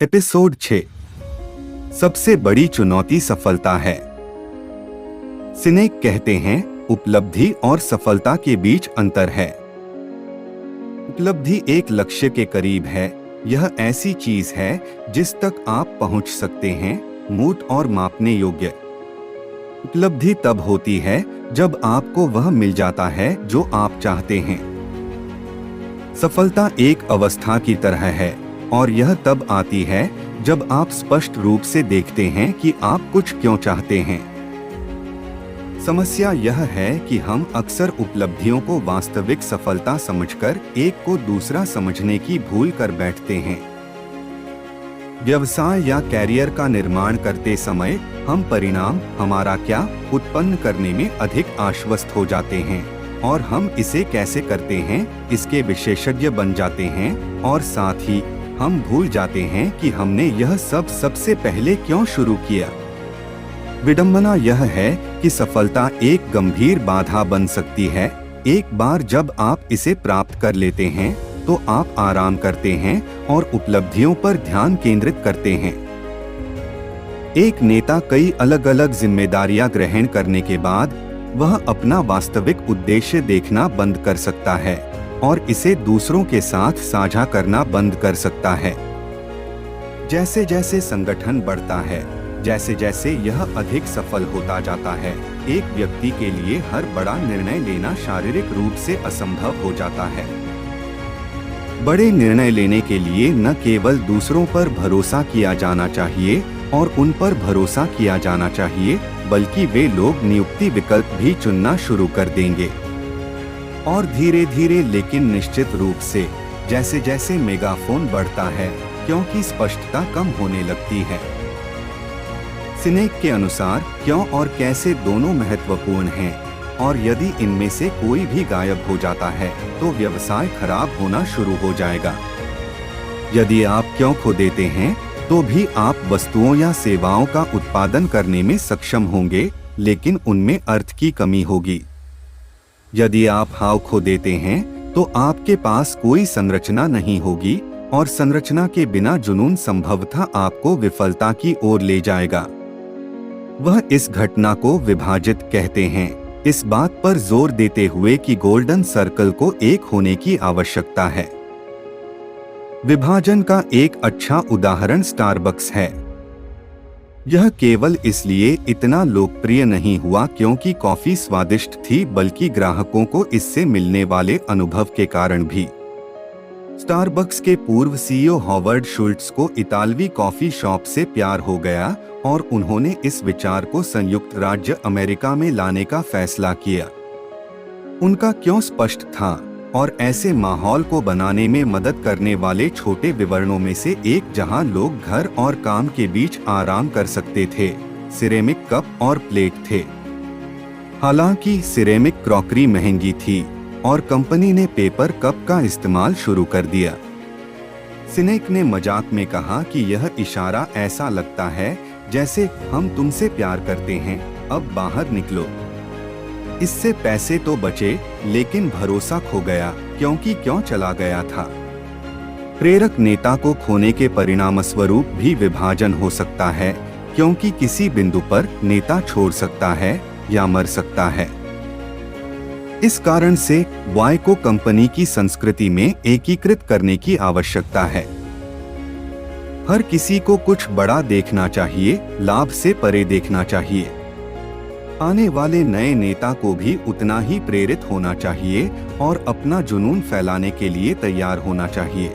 Episode 6। सबसे बड़ी चुनौती सफलता है। सिनेक कहते हैं, उपलब्धि और सफलता के बीच अंतर है। उपलब्धि एक लक्ष्य के करीब है। यह ऐसी चीज है जिस तक आप पहुंच सकते हैं, मूर्त और मापने योग्य। उपलब्धि तब होती है जब आपको वह मिल जाता है जो आप चाहते हैं। सफलता एक अवस्था की तरह है और यह तब आती है जब आप स्पष्ट रूप से देखते हैं कि आप कुछ क्यों चाहते हैं। समस्या यह है कि हम अक्सर उपलब्धियों को वास्तविक सफलता समझकर एक को दूसरा समझने की भूल कर बैठते हैं। व्यवसाय या कैरियर का निर्माण करते समय हम परिणाम हमारा क्या उत्पन्न करने में अधिक आश्वस्त हो जाते हैं और हम इसे कैसे करते हैं इसके विशेषज्ञ बन जाते हैं, और साथ ही हम भूल जाते हैं कि हमने यह सब सबसे पहले क्यों शुरू किया। विडंबना यह है कि सफलता एक गंभीर बाधा बन सकती है। एक बार जब आप इसे प्राप्त कर लेते हैं तो आप आराम करते हैं और उपलब्धियों पर ध्यान केंद्रित करते हैं। एक नेता कई अलग अलग जिम्मेदारियां ग्रहण करने के बाद वह अपना वास्तविक उद्देश्य देखना बंद कर सकता है और इसे दूसरों के साथ साझा करना बंद कर सकता है। जैसे जैसे संगठन बढ़ता है, जैसे जैसे यह अधिक सफल होता जाता है, एक व्यक्ति के लिए हर बड़ा निर्णय लेना शारीरिक रूप से असंभव हो जाता है। बड़े निर्णय लेने के लिए न केवल दूसरों पर भरोसा किया जाना चाहिए और उन पर भरोसा किया जाना चाहिए, बल्कि वे लोग नियुक्ति विकल्प भी चुनना शुरू कर देंगे। और धीरे धीरे लेकिन निश्चित रूप से जैसे जैसे मेगाफोन बढ़ता है, क्योंकि स्पष्टता कम होने लगती है। सिनेक के अनुसार क्यों और कैसे दोनों महत्वपूर्ण हैं, और यदि इनमें से कोई भी गायब हो जाता है तो व्यवसाय खराब होना शुरू हो जाएगा। यदि आप क्यों खो देते हैं तो भी आप वस्तुओं या सेवाओं का उत्पादन करने में सक्षम होंगे, लेकिन उनमें अर्थ की कमी होगी। यदि आप हाव खो देते हैं तो आपके पास कोई संरचना नहीं होगी, और संरचना के बिना जुनून संभवतः आपको विफलता की ओर ले जाएगा। वह इस घटना को विभाजित कहते हैं, इस बात पर जोर देते हुए कि गोल्डन सर्कल को एक होने की आवश्यकता है। विभाजन का एक अच्छा उदाहरण स्टारबक्स है। यह केवल इसलिए इतना लोकप्रिय नहीं हुआ क्योंकि कॉफी स्वादिष्ट थी, बल्कि ग्राहकों को इससे मिलने वाले अनुभव के कारण भी। स्टारबक्स के पूर्व सीईओ हॉवर्ड शुल्ट्ज को इतालवी कॉफी शॉप से प्यार हो गया और उन्होंने इस विचार को संयुक्त राज्य अमेरिका में लाने का फैसला किया। उनका क्यों स्पष्ट था, और ऐसे माहौल को बनाने में मदद करने वाले छोटे विवरणों में से एक जहां लोग घर और काम के बीच आराम कर सकते थे, सिरेमिक कप और प्लेट थे। हालांकि सिरेमिक क्रॉकरी महंगी थी और कंपनी ने पेपर कप का इस्तेमाल शुरू कर दिया। सिनेक ने मजाक में कहा कि यह इशारा ऐसा लगता है जैसे हम तुमसे प्यार करते हैं, अब बाहर निकलो। इससे पैसे तो बचे, लेकिन भरोसा खो गया, क्योंकि क्यों चला गया था। प्रेरक नेता को खोने के परिणामस्वरूप भी विभाजन हो सकता है, क्योंकि किसी बिंदु पर नेता छोड़ सकता है या मर सकता है। इस कारण से वाई को कंपनी की संस्कृति में एकीकृत करने की आवश्यकता है। हर किसी को कुछ बड़ा देखना चाहिए, लाभ से परे देखना चाहिए। आने वाले नए नेता को भी उतना ही प्रेरित होना चाहिए और अपना जुनून फैलाने के लिए तैयार होना चाहिए।